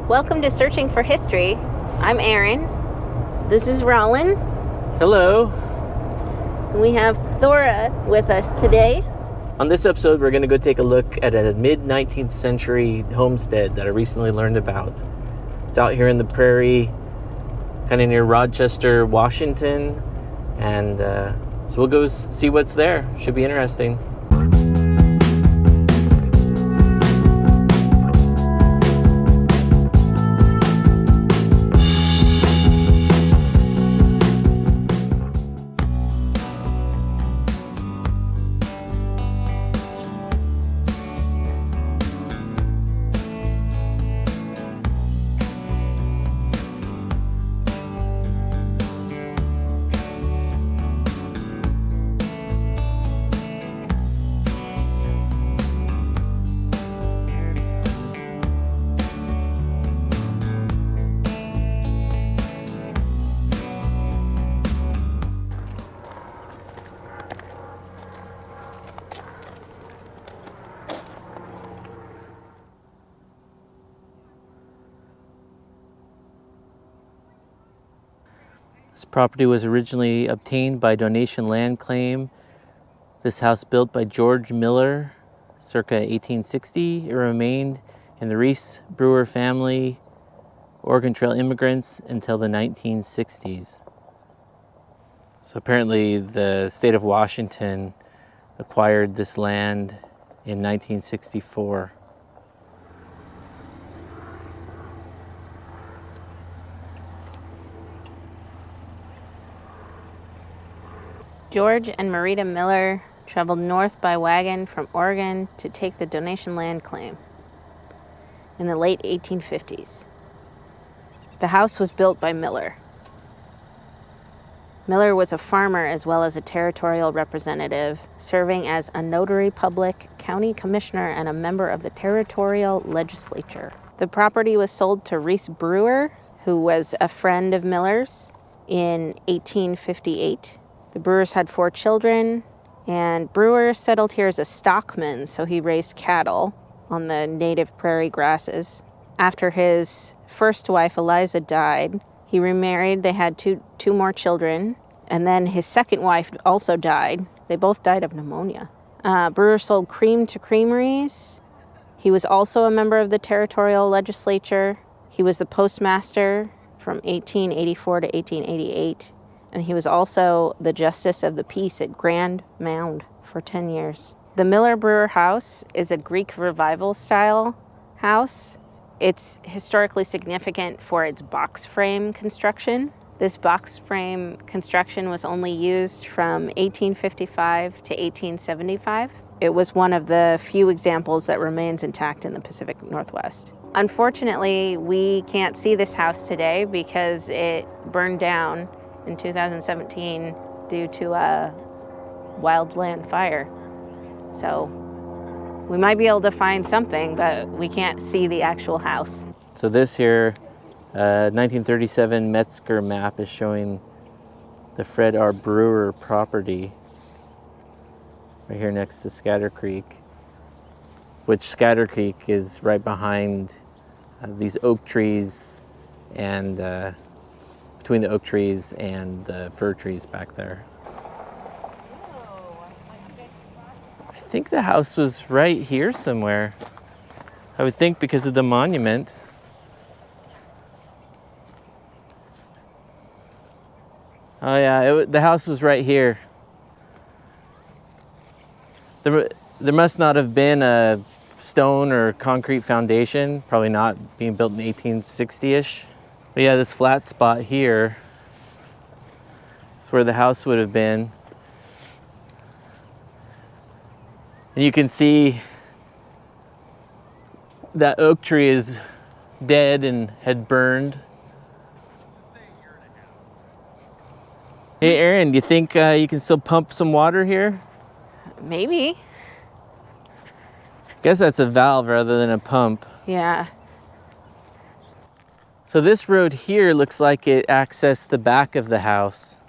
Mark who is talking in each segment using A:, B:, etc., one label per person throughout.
A: Welcome to Searching for History. I'm Erin. This is Rowan.
B: Hello.
A: We have Thora with us today.
B: On this episode, we're going to go take a look at a mid-19th century homestead that I recently learned about. It's out here in the Prairie, kind of near Rochester, Washington. And so we'll go see what's there. Should be interesting. This property was originally obtained by donation land claim. This house built by George Miller, circa 1860. It remained in the Reese-Brewer family, Oregon Trail immigrants until the 1960s. So apparently the state of Washington acquired this land in 1964.
A: George and Marita Miller traveled north by wagon from Oregon to take the donation land claim in the late 1850s. The house was built by Miller. Miller was a farmer as well as a territorial representative, serving as a notary public, county commissioner, and a member of the territorial legislature. The property was sold to Reese Brewer, who was a friend of Miller's, in 1858. The Brewers had 4 children, and Brewer settled here as a stockman, so he raised cattle on the native prairie grasses. After his first wife, Eliza, died, he remarried. They had two more children, and then his second wife also died. They both died of pneumonia. Brewer sold cream to creameries. He was also a member of the territorial legislature. He was the postmaster from 1884 to 1888. And he was also the Justice of the Peace at Grand Mound for 10 years. The Miller-Brewer house is a Greek Revival style house. It's historically significant for its box frame construction. This box frame construction was only used from 1855 to 1875. It was one of the few examples that remains intact in the Pacific Northwest. Unfortunately, we can't see this house today because it burned down in 2017 due to a wildland fire. So we might be able to find something, but we can't see the actual house.
B: So this here, 1937 Metzger map is showing the Fred R. Brewer property right here next to Scatter Creek, which Scatter Creek is right behind these oak trees and between the oak trees and the fir trees back there. I think the house was right here somewhere. I would think because of the monument. Oh yeah, the house was right here. There must not have been a stone or concrete foundation, probably not being built in 1860-ish. But yeah, this flat spot here is where the house would have been. And you can see that oak tree is dead and had burned. Hey, Erin, do you think you can still pump some water here?
A: Maybe.
B: I guess that's a valve rather than a pump.
A: Yeah.
B: So this road here looks like it accessed the back of the house.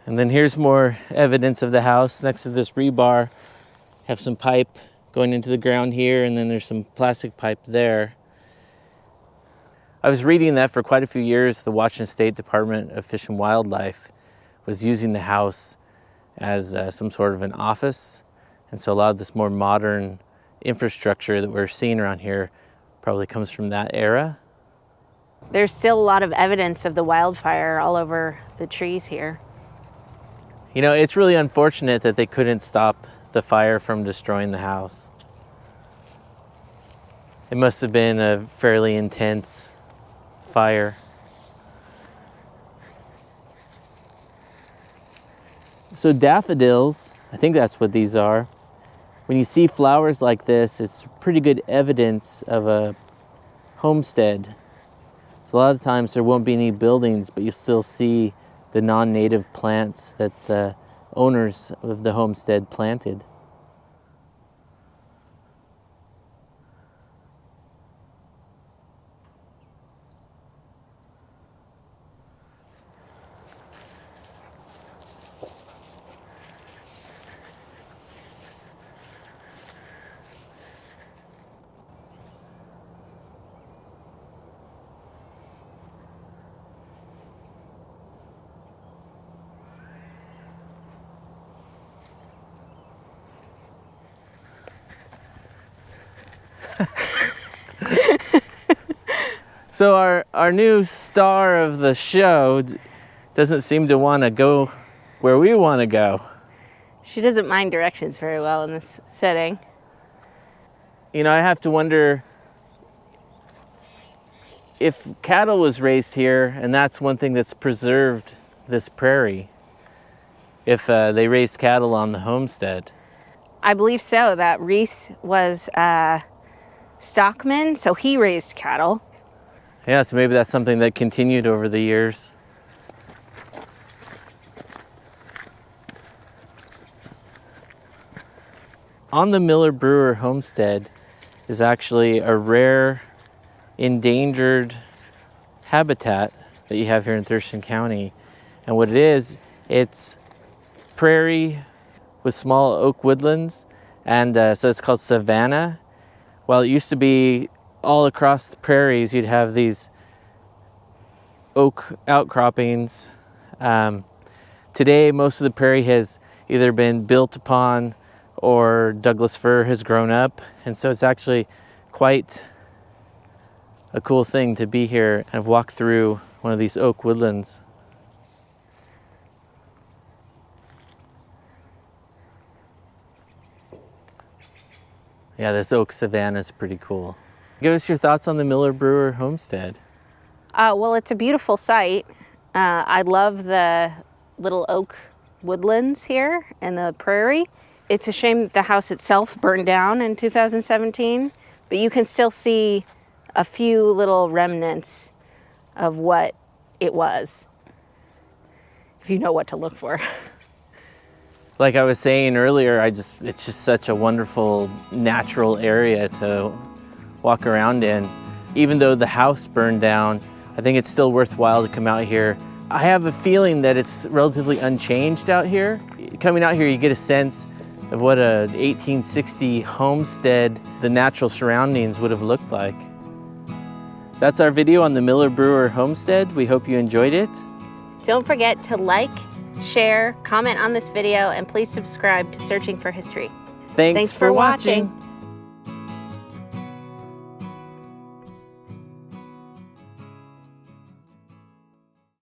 B: And then here's more evidence of the house. Next to this rebar, have some pipe going into the ground here, and then there's some plastic pipe there. I was reading that for quite a few years, the Washington State Department of Fish and Wildlife was using the house as some sort of an office. And so a lot of this more modern infrastructure that we're seeing around here probably comes from that era.
A: There's still a lot of evidence of the wildfire all over the trees here.
B: You know, it's really unfortunate that they couldn't stop the fire from destroying the house. It must have been a fairly intense fire. So daffodils, I think that's what these are. When you see flowers like this, it's pretty good evidence of a homestead. So a lot of times there won't be any buildings, but you still see the non-native plants that the owners of the homestead planted. So our new star of the show doesn't seem to want to go where we want to go.
A: She doesn't mind directions very well in this setting.
B: You know, I have to wonder if cattle was raised here, and that's one thing that's preserved this prairie, if they raised cattle on the homestead.
A: I believe so, that Reese was a stockman, so he raised cattle.
B: Yeah, so maybe that's something that continued over the years. On the Miller-Brewer Homestead is actually a rare, endangered habitat that you have here in Thurston County. And what it is, it's prairie with small oak woodlands, and so it's called Savanna. Well, it used to be all across the prairies, you'd have these oak outcroppings. Today, most of the prairie has either been built upon or Douglas fir has grown up. And so it's actually quite a cool thing to be here and walk through one of these oak woodlands. Yeah, this oak savanna is pretty cool. Give us your thoughts on the Miller-Brewer Homestead.
A: Well, it's a beautiful site. I love the little oak woodlands here in the prairie. It's a shame that the house itself burned down in 2017, but you can still see a few little remnants of what it was, if you know what to look for.
B: Like I was saying earlier, it's just such a wonderful natural area to walk around in. Even though the house burned down, I think it's still worthwhile to come out here. I have a feeling that it's relatively unchanged out here. Coming out here, you get a sense of what a 1860 homestead, the natural surroundings would have looked like. That's our video on the Miller-Brewer Homestead. We hope you enjoyed it.
A: Don't forget to like, share, comment on this video, and please subscribe to Searching for History.
B: Thanks for watching.